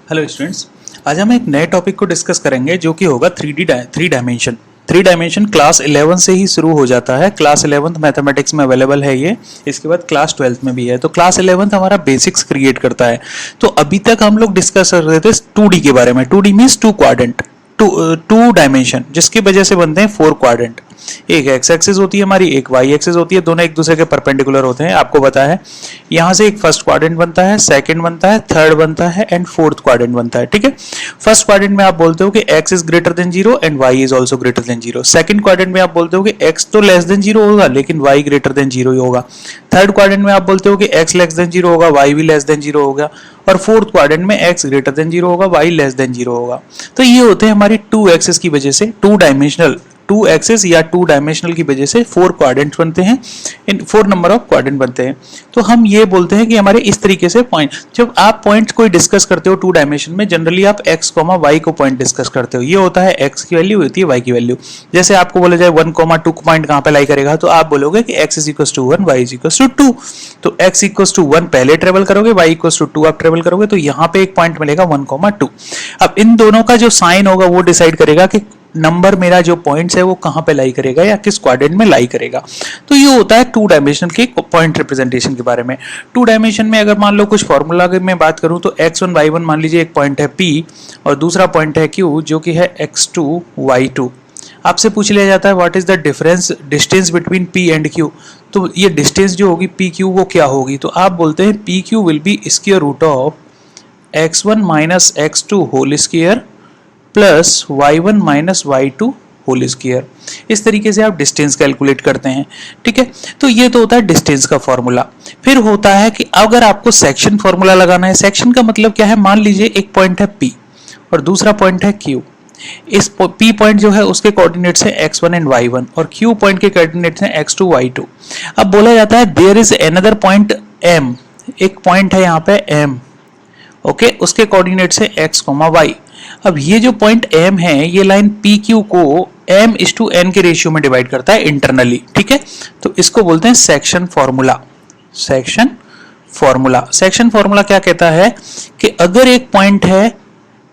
Hello students, आज हम एक नए टॉपिक को डिस्कस करेंगे जो कि होगा three dimension. Three dimension class 11 से ही शुरू हो जाता है। क्लास 11th मैथमेटिक्स में अवेलेबल है ये, इसके बाद क्लास 12th में भी है। तो क्लास 11th हमारा बेसिक्स क्रिएट करता है। तो अभी तक हम लोग डिस्कस कर रहे थे 2D के बारे में। 2D means two quadrant, two dimension, जिसकी वजह से बनते हैं 4 क्वाड्रेंट। एक एक्स एक्सिस होती है हमारी, एक वाई एक्सिस होती है, दोनों एक दूसरे के परपेंडिकुलर होते हैं। आपको पता है यहां से एक फर्स्ट क्वाड्रेंट बनता है, सेकंड बनता है, थर्ड बनता है एंड फोर्थ क्वाड्रेंट बनता है। ठीक है, फर्स्ट क्वाड्रेंट में आप बोलते हो कि x is greater than 0 and y is also greater than 0। Second quadrant में आप बोलते हो कि एक्स तो लेस देन 0 होगा लेकिन वाई ग्रेटर देन 0 ही होगा। थर्ड क्वाड्रेंट में आप बोलते हो कि एक्स लेस देन 0 होगा, वाई भी लेस देन 0 होगा। और फोर्थ क्वाड्रेंट में एक्स ग्रेटर देन 0 होगा, वाई लेस देन 0 होगा। तो ये होते हैं हमारी टू एक्सिस की वजह से, टू डायमेंशनल, टू एक्सिस या टू डायमेंशनल की वजह से 4 क्वाड्रेंट्स बनते हैं, इन 4 नंबर ऑफ क्वाड्रेंट बनते हैं। तो हम ये बोलते हैं कि हमारे इस तरीके से पॉइंट, जब आप पॉइंट्स कोई डिस्कस करते हो टू डायमेंशन में, जनरली आप x, y को पॉइंट डिस्कस करते हो। ये होता है x की वैल्यू, होती है y की वैल्यू। जैसे आपको बोला जाए 1, 2 पॉइंट कहां पे लाई करेगा, तो आप बोलोगे कि x is equal to 1, y is equal to 2। तो x इक्वल टू 1 पहले ट्रेवल करोगे, y इक्वल टू 2 आप ट्रेवल करोगे, तो यहाँ पे एक पॉइंट मिलेगा 1, 2। अब इन दोनों का जो साइन होगा वो डिसाइड करेगा कि नंबर मेरा जो पॉइंट्स है वो कहां पे लाई करेगा या किस क्वाड्रेंट में लाई करेगा। तो ये होता है टू डायमेंशन के पॉइंट रिप्रेजेंटेशन के बारे में। टू डायमेंशन में अगर मान लो कुछ फॉर्मूला में बात करूं तो x1 y1 मान लीजिए एक पॉइंट है p और दूसरा पॉइंट है q जो कि है x2 y2। आपसे पूछ लिया जाता है what is the distance between p and q। तो ये डिस्टेंस जो होगी पी क्यू वो क्या होगी, तो आप बोलते हैं P Q will be square root of x1 minus x2 whole square plus y1 minus y2 whole square. इस तरीके से आप डिस्टेंस कैलकुलेट करते हैं। ठीक है, तो ये तो होता है डिस्टेंस का फॉर्मूला। फिर होता है कि अगर आपको सेक्शन फॉर्मूला लगाना है, सेक्शन का मतलब क्या है, मान लीजिए एक पॉइंट है P और दूसरा पॉइंट है Q। इस P पॉइंट जो है उसके कोऑर्डिनेट्स हैं x1 एंड y1 और Q पॉइंट के कोऑर्डिनेट्स हैं x2 y2। अब बोला जाता है there is another point M, एक पॉइंट है यहाँ पे M, ओके, उसके कोऑर्डिनेट्स है x, y। अब ये जो पॉइंट M है ये लाइन PQ को m/n के रेशियो में डिवाइड करता है इंटरनली। ठीक है, तो इसको बोलते हैं section formula. Section formula, section formula क्या कहता है कि अगर एक पॉइंट है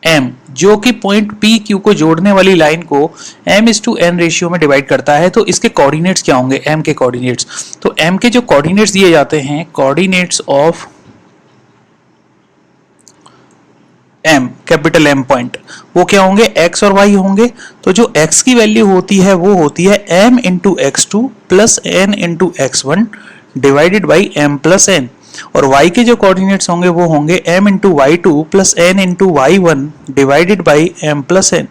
M जो कि पॉइंट PQ को जोड़ने वाली लाइन को m/n रेशियो में डिवाइड करता है, तो इसके कोऑर्डिनेट्स क्या होंगे, M के कोऑर्डिनेट्स। तो M के जो कोऑर्डिनेट्स दिए जाते हैं, coordinates of M, capital M point, वो क्या होंगे, x और y होंगे। तो जो x की वैल्यू होती है वो होती है m into x2 plus n into x1 divided by m plus n, और y के जो कोऑर्डिनेट्स होंगे वो होंगे m into y2 plus n into y1 divided by m plus n।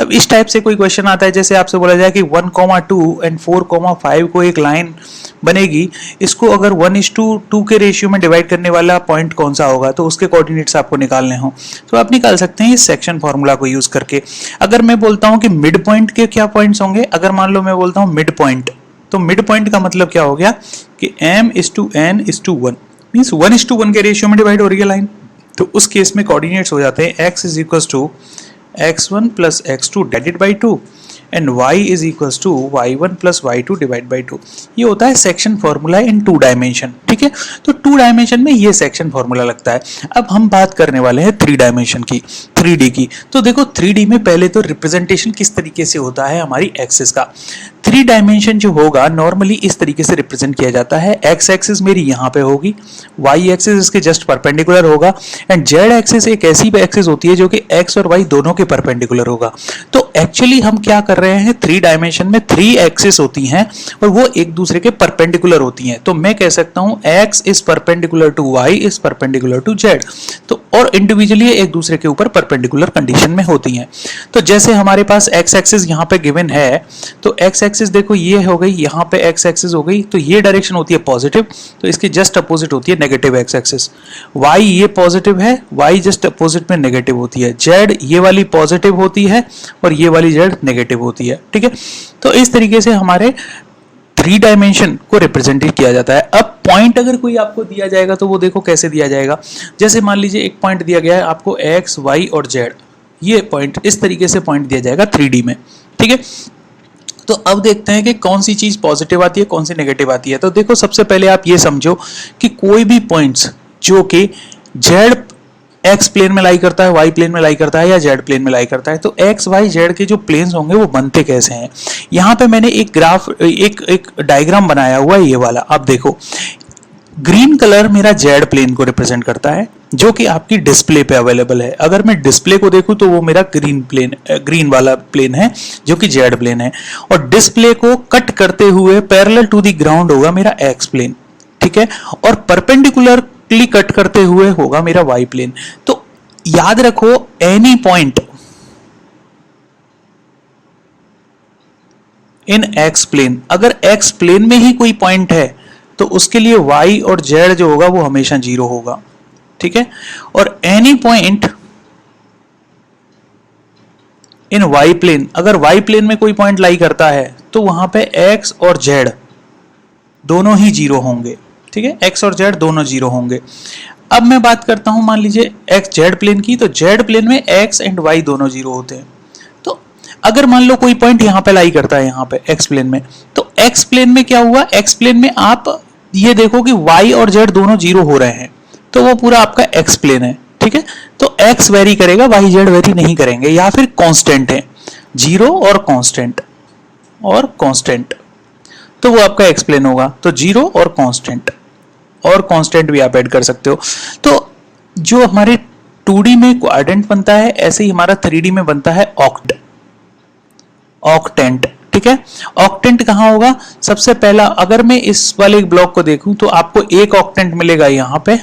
अब इस टाइप से कोई क्वेश्चन आता है, जैसे आपसे बोला जाए कि 1, 2 एंड 4, 5 को एक लाइन बनेगी, इसको अगर 1:2 के रेशियो में डिवाइड करने वाला पॉइंट कौन सा होगा, तो उसके कोऑर्डिनेट्स आपको निकालने हो तो आप निकाल सकते हैं इस सेक्शन फॉर्मूला को यूज करके। अगर मैं बोलता हूं कि मिड पॉइंट के क्या पॉइंट्स होंगे, अगर मान लो मैं बोलता हूं मिड पॉइंट, तो मिड पॉइंट का मतलब क्या हो गया कि m/n/1 मींस 1:1 के रेशियो में डिवाइड हो रही है लाइन। तो उस केस में कोऑर्डिनेट्स हो जाते हैं x is equal to x1 plus x2 divided by 2 and y is equal to y1 plus y2 divide by 2। ये होता है section formula in two dimension. ठीक है, तो टू डायमेंशन में ये सेक्शन फॉर्मूला लगता है। अब हम बात करने वाले हैं थ्री डायमेंशन की, 3D की। तो देखो 3D में पहले तो रिप्रेजेंटेशन किस तरीके से होता है हमारी एक्सिस का। 3 डायमेंशन जो होगा नॉर्मली इस तरीके से रिप्रेजेंट किया जाता है। एक्स एक्सिस मेरी यहाँ पे होगी, वाई एक्सिस इसके जस्ट परपेंडिकुलर होगा एंड जेड एक्सिस एक ऐसी एक्सिस होती है जो कि एक्स और वाई दोनों के परपेंडिकुलर होगा। तो एक्चुअली हम क्या कर रहे हैं, 3 डायमेंशन में 3 एक्सिस होती हैं और वो एक दूसरे के परपेंडिकुलर होती हैं। तो मैं कह सकता हूं x is perpendicular to y is perpendicular to z, तो और इंडिविजुअली एक दूसरे के ऊपर परपेंडिकुलर कंडीशन में होती हैं। तो जैसे हमारे पास एक्स एक्सिस यहाँ पे गिवन है, तो एक्स एक्सिस देखो ये हो गई, यहाँ पे एक्स एक्सिस हो गई, तो ये डायरेक्शन होती है पॉजिटिव, तो इसकी जस्ट अपोजिट होती है नेगेटिव एक्स एक्सिस। वाई ये पॉजिटिव है, वाई जस्ट अपोजिट में नेगेटिव होती है। जेड ये वाली पॉजिटिव होती है और ये वाली जेड नेगेटिव होती है। ठीक है, तो इस तरीके से हमारे 3 डायमेंशन को रिप्रेजेंट किया जाता है। अब पॉइंट अगर कोई आपको दिया जाएगा तो वो देखो कैसे दिया जाएगा। जैसे मान लीजिए एक पॉइंट दिया गया है आपको x, y और z, ये पॉइंट इस तरीके से पॉइंट दिया जाएगा 3D में। ठीक है, तो अब देखते हैं कि कौन सी चीज पॉजिटिव आती है, कौन सी नेगेटिव आती है। तो देखो सबसे पहले आप ये समझो कि कोई भी पॉइंट्स जो कि z एक्स प्लेन में लाई करता है, वाई प्लेन में लाई करता है या जेड प्लेन में लाई करता है। तो एक्स वाई जेड के जो प्लेन्स होंगे वो बनते कैसे हैं। यहाँ पे मैंने एक ग्राफ एक डायग्राम बनाया हुआ है, ये वाला आप देखो। ग्रीन कलर मेरा जेड प्लेन को रिप्रेजेंट करता है जो कि आपकी डिस्प्ले पे अवेलेबल है। अगर मैं डिस्प्ले को देखूं तो वो मेरा ग्रीन वाला प्लेन है जो कि जेड प्लेन है, और डिस्प्ले को कट करते हुए पैरेलल टू द ग्राउंड होगा मेरा एक्स प्लेन, ठीक है, और परपेंडिकुलरली कट करते हुए होगा मेरा वाई प्लेन। तो याद रखो any point in x plane, अगर एक्स प्लेन में ही कोई पॉइंट है तो उसके लिए y और z जो होगा वो हमेशा 0 होगा, ठीक है। और any point in y plane, अगर y प्लेन में कोई पॉइंट लाई करता है तो वहां पे x और z दोनों ही 0 होंगे, ठीक है, x और z दोनों 0 होंगे। अब मैं बात करता हूं मान लीजिए x z प्लेन की, तो z प्लेन में x एंड y दोनों 0 होते हैं। तो अगर मान लो कोई पॉइंट यहां पे लाई करता है, यहां पे x प्लेन में, तो x प्लेन में क्या हुआ, x प्लेन में आप ये देखो कि y और z दोनों 0 हो रहे हैं, तो वो पूरा आपका x प्लेन है, ठीक है। तो x वेरी करेगा, y z वेरी नहीं करेंगे, या फिर कांस्टेंट है 0 और कांस्टेंट, तो वो आपका x प्लेन होगा। तो 0 और कांस्टेंट भी आप ऐड कर सकते हो। तो जो हमारे 2D में क्वाड्रेंट बनता है, ऐसे ही हमारा 3D में बनता है ऑक्टेंट, ठीक है। ऑक्टेंट कहां होगा, सबसे पहला अगर मैं इस वाले ब्लॉक को देखूं तो आपको एक ऑक्टेंट मिलेगा यहाँ पे,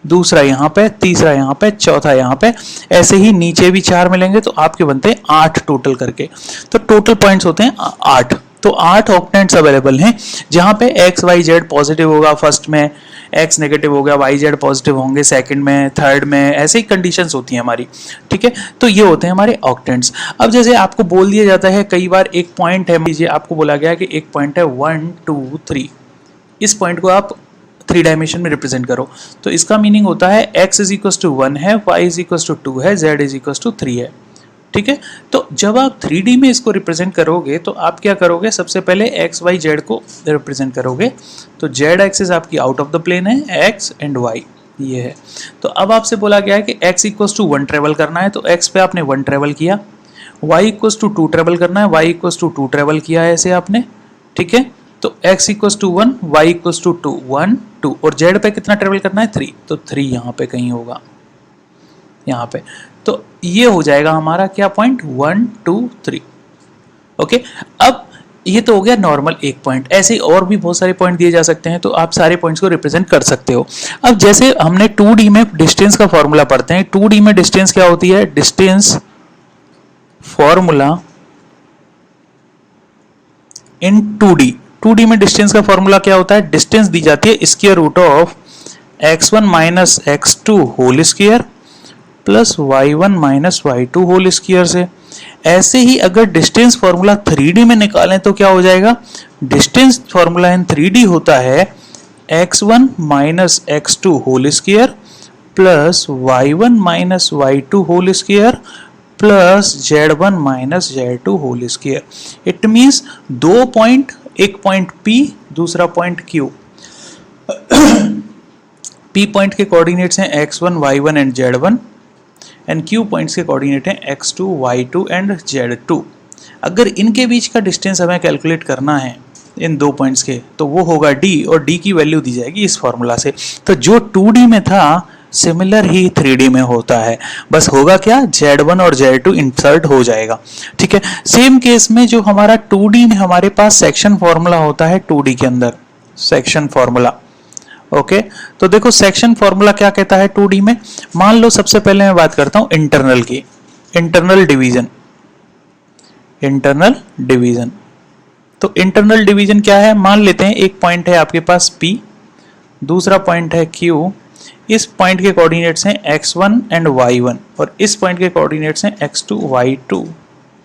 दूसरा यहाँ पे, तीसरा यहाँ पे, चौथा यहाँ पे, ऐसे ही नीचे भी 4 मिलेंगे, तो आपके बनते हैं 8 टोटल करके। तो टोटल पॉइंट्स होते हैं 8। तो 8 ऑक्टेंट्स अवेलेबल हैं जहां पे एक्स वाई जेड पॉजिटिव होगा फर्स्ट में, एक्स नेगेटिव हो गया, वाई जेड पॉजिटिव होंगे सेकंड में, थर्ड में, ऐसे ही कंडीशंस होती हैं हमारी, ठीक है। तो ये होते हैं हमारे ऑक्टेंट्स। अब जैसे आपको बोल दिया जाता है कई बार एक पॉइंट है, लीजिए आपको बोला गया कि एक पॉइंट है 1 2 3, इस पॉइंट को आप 3 डायमेंशन में रिप्रेजेंट करो, तो इसका मीनिंग होता है x इज इक्वल टू 1 है, y इज इक्वल टू 2 है, z इज इक्वल टू 3 है, ठीक है। तो जब आप 3D में इसको रिप्रेजेंट करोगे तो आप क्या करोगे, सबसे पहले x y z को रिप्रेजेंट करोगे। तो z एक्सिस आपकी आउट ऑफ द प्लेन है, x एंड y ये है। तो अब आपसे बोला गया है कि x इक्वल्स टू 1 ट्रेवल करना है, तो x पे आपने 1 ट्रेवल किया, y इक्वल्स टू 2 ट्रेवल करना है, y इक्वल्स टू 2 ट्रेवल किया है ऐसे आपने, ठीक है। तो x equals to 1, y equals to 2 1 2, और z पे कितना ट्रेवल करना है 3, तो 3 यहाँ पे कहीं होगा, यहाँ पे। तो ये हो जाएगा हमारा क्या पॉइंट 1 2 3, ओके। अब ये तो हो गया नॉर्मल एक पॉइंट, ऐसे ही और भी बहुत सारे पॉइंट दिए जा सकते हैं, तो आप सारे पॉइंट्स को रिप्रेजेंट कर सकते हो। अब जैसे हमने 2D में डिस्टेंस का फॉर्मूला पढ़ते हैं, 2D में डिस्टेंस क्या होती है, डिस्टेंस फॉर्मूला इन 2D में डिस्टेंस का फॉर्मूला क्या होता है, डिस्टेंस दी जाती है square root of x1 minus x2 whole square plus y1 minus y2 whole square से। ऐसे ही अगर डिस्टेंस फॉर्मूला 3D में निकालें तो क्या हो जाएगा, डिस्टेंस फॉर्मूला इन 3D होता है x1 minus x2 whole square plus y1 minus y2 whole square plus z1 minus z2 whole square. It means 2 point, एक पॉइंट P, दूसरा पॉइंट Q। P पॉइंट के कोऑर्डिनेट्स हैं x1 y1 and z1, and Q points के coordinate हैं x2 y2 and z2। अगर इनके बीच का distance हमें कैलकुलेट करना है इन 2 पॉइंट्स के, तो वो होगा d, और d की वैल्यू दी जाएगी इस फॉर्मूला से। तो जो 2D में था सिमिलर ही 3D में होता है, बस होगा क्या, z1 और z2 इंसर्ट हो जाएगा, ठीक है। सेम केस में जो हमारा 2D में हमारे पास सेक्शन फॉर्मूला होता है, 2D के अंदर सेक्शन फॉर्मूला, ओके। तो देखो सेक्शन फॉर्मूला क्या कहता है 2D में, मान लो सबसे पहले मैं बात करता हूं इंटरनल की, इंटरनल डिवीजन। तो इंटरनल डिवीजन क्या है, मान लेते हैं एक पॉइंट है आपके पास P, दूसरा पॉइंट है Q, इस पॉइंट के कोऑर्डिनेट्स हैं x1 एंड y1, और इस पॉइंट के कोऑर्डिनेट्स हैं x2 y2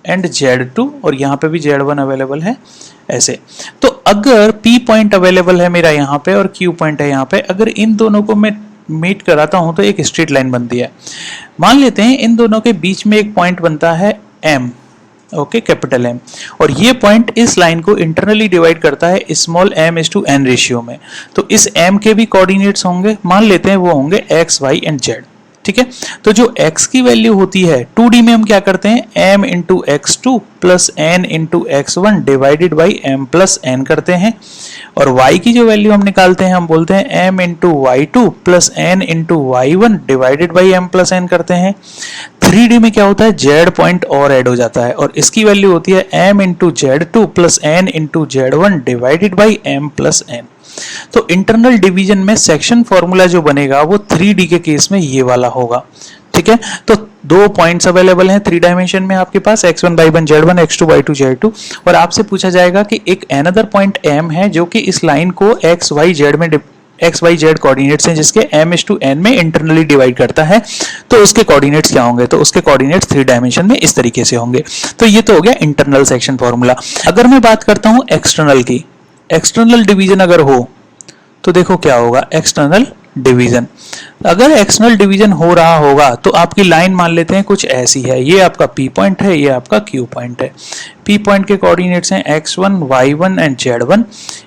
एंड z2, और यहाँ पे भी z1 अवेलेबल है ऐसे। तो अगर P पॉइंट अवेलेबल है मेरा यहाँ पे और Q पॉइंट है यहाँ पे, अगर इन दोनों को मैं मीट कराता हूँ तो एक स्ट्रेट लाइन बनती है। मान लेते हैं इन दोनों के बीच में एक पॉइंट बनता है M, ओके, कैपिटल M, और ये पॉइंट इस लाइन को इंटरनली डिवाइड करता है स्मॉल m/n रेशियो में। तो इस M के भी कोऑर्डिनेट्स होंगे, मान लेते हैं वो होंगे x y एंड z, ठीक है। तो जो x की वैल्यू होती है 2D में हम क्या करते हैं m into x2 plus n into x1 divided by m plus n करते हैं, और y की जो वैल्यू हम निकालते हैं हम बोलते हैं m into y2 plus n into y1 divided by m plus n करते हैं। 3D में क्या होता है z पॉइंट और ऐड हो जाता है और इसकी वैल्यू होती है m into z2 plus n into z1 divided by m plus n। तो इंटरनल डिवीजन में सेक्शन फॉर्मूला जो बनेगा वो 3D के केस में ये वाला होगा, ठीक है। तो दो पॉइंट्स अवेलेबल हैं 3 डायमेंशन में आपके पास x1 y1 z1 x2 y2 z2, और आपसे पूछा जाएगा कि एक अनदर पॉइंट m है जो कि इस लाइन को x y z में XYZ कोऑर्डिनेट्स हैं जिसके m/n में इंटरनली डिवाइड करता है, तो उसके कोऑर्डिनेट्स क्या होंगे, तो उसके कोऑर्डिनेट्स 3 डायमेंशन में इस तरीके से होंगे। तो ये तो हो गया इंटरनल सेक्शन फॉर्मूला। अगर मैं बात करता हूं एक्सटर्नल की, एक्सटर्नल डिवीजन अगर हो तो देखो क्या होगा एक्सटर्नल डिवीजन। अगर एक्सटर्नल डिवीजन हो रहा होगा तो आपकी लाइन मान लेते हैं कुछ ऐसी है, ये आपका P पॉइंट है, ये आपका Q पॉइंट है। P पॉइंट के कोऑर्डिनेट्स हैं x1 y1 and z1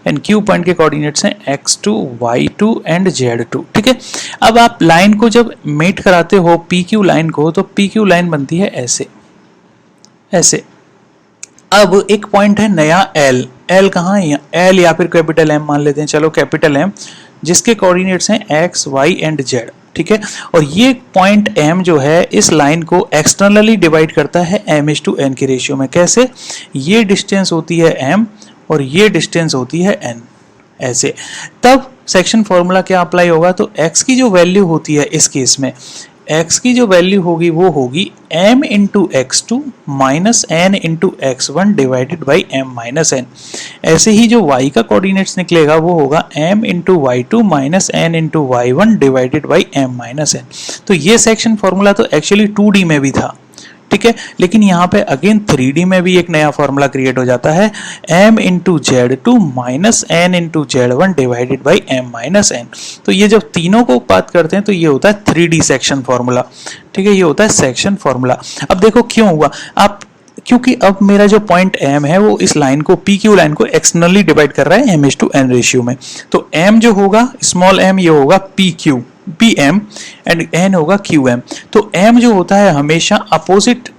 and Q point के कोऑर्डिनेट्स हैं x2 y2 एंड z2, ठीक है। अब आप लाइन को जब मेट कराते हो PQ लाइन को, तो PQ लाइन बनती है ऐसे ऐसे। अब एक पॉइंट है नया L, L कहाँ है, L या फिर कैपिटल M मान लेते हैं, चलो कैपिटल M, जिसके कोऑर्डिनेट्स हैं x y एंड z, ठीक है। और ये पॉइंट M जो है इस लाइन को एक्सटर्नली डिवाइड करता है m/n के रेशियो में। कैसे, ये डिस्टेंस होती है m और ये डिस्टेंस होती है n, ऐसे। तब सेक्शन फॉर्मूला क्या अप्लाई होगा, तो x की जो वैल्यू होती है इस केस में, x की जो वैल्यू होगी वो होगी m into x2 minus n into x1 divided by m minus n। ऐसे ही जो y का कोऑर्डिनेट्स निकलेगा वो होगा m into y2 minus n into y1 divided by m minus n। तो ये सेक्शन फॉर्मूला तो एक्चुअली 2D में भी था, ठीक है, लेकिन यहाँ पे अगेन 3D में भी एक नया फॉर्मूला क्रिएट हो जाता है m into z2 minus n into z1 divided by m minus n। तो ये जब तीनों को बात करते हैं तो ये होता है 3D सेक्शन फॉर्मूला, ठीक है, ये होता है सेक्शन फॉर्मूला। अब देखो क्यों हुआ, आप क्योंकि अब मेरा जो पॉइंट m है वो इस लाइन को PQ लाइन को एक्सटर्नली डिवाइड कर रहा है m/n रेशियो में। तो m जो होगा स्मॉल m ये होगा PM एंड n होगा QM। तो m जो होता है हमेशा अपोजिट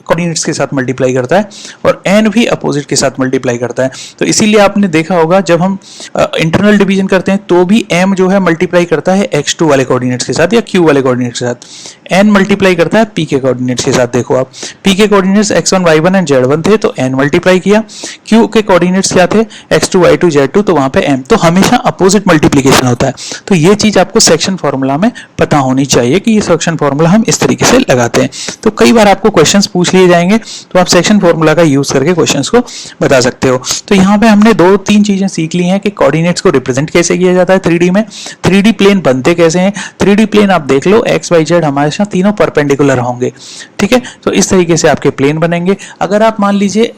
कोऑर्डिनेट्स के साथ मल्टीप्लाई करता है और n भी अपोजिट के साथ मल्टीप्लाई करता है। तो इसीलिए आपने देखा होगा जब हम इंटरनल डिवीजन करते हैं तो भी m जो है मल्टीप्लाई करता है x2 वाले कोऑर्डिनेट्स के साथ या q वाले कोऑर्डिनेट्स के साथ, n मल्टीप्लाई करता है p के कोऑर्डिनेट्स के साथ। देखो आप p के coordinates x1 y1 and z1 थे तो n मल्टीप्लाई किया, q के कोऑर्डिनेट्स क्या थे x2 y2 z2, तो वहां पे m, तो हमेशा अपोजिट मल्टीप्लिकेशन होता है। तो ये चीज आपको सेक्शन फॉर्मूला में पता होनी चाहिए कि ये सेक्शन फॉर्मूला हम इस तरीके से लगाते हैं। तो कई बार आपको क्वेश्चंस पूछ लिए जाएंगे तो आप सेक्शन फॉर्मूला का यूज करके क्वेश्चंस को बता सकते हो। तो यहाँ पे हमने 2-3 चीजें सीख ली हैं कि कोऑर्डिनेट्स को रिप्रेजेंट कैसे किया जाता है 3D में, 3D प्लेन बनते कैसे हैं। 3D प्लेन आप देख लो x y z हमेशा तीनों परपेंडिकुलर होंगे, ठीक है। तो इस तरीके से आपके प्लेन बनेंगे। अगर आप मान लीजिए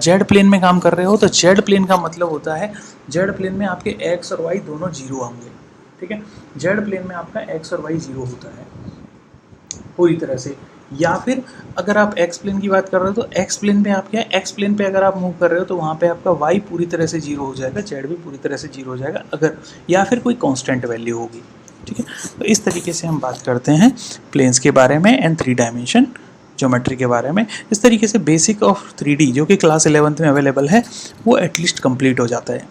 z प्लेन में काम कर रहे हो तो z प्लेन का मतलब होता है z प्लेन में आपके x और y दोनों 0 होंगे, ठीक है। z प्लेन में आपका x और y 0 होता है पूरी तरह से। या फिर अगर आप x प्लेन की बात कर रहे हो तो x प्लेन पे आप क्या है, x प्लेन पे अगर आप मूव कर रहे हो तो वहाँ पे आपका y पूरी तरह से 0 हो जाएगा, z भी पूरी तरह से 0 हो जाएगा अगर, या फिर कोई कांस्टेंट वैल्यू होगी, ठीक है। तो इस तरीके से हम बात करते हैं प्लेन्स के बारे में एंड 3 डायमेंशन ज्योमेट्री के बारे में। इस तरीके से बेसिक ऑफ 3D जो कि क्लास 11th में अवेलेबल है वो एटलीस्ट कंप्लीट हो जाता है।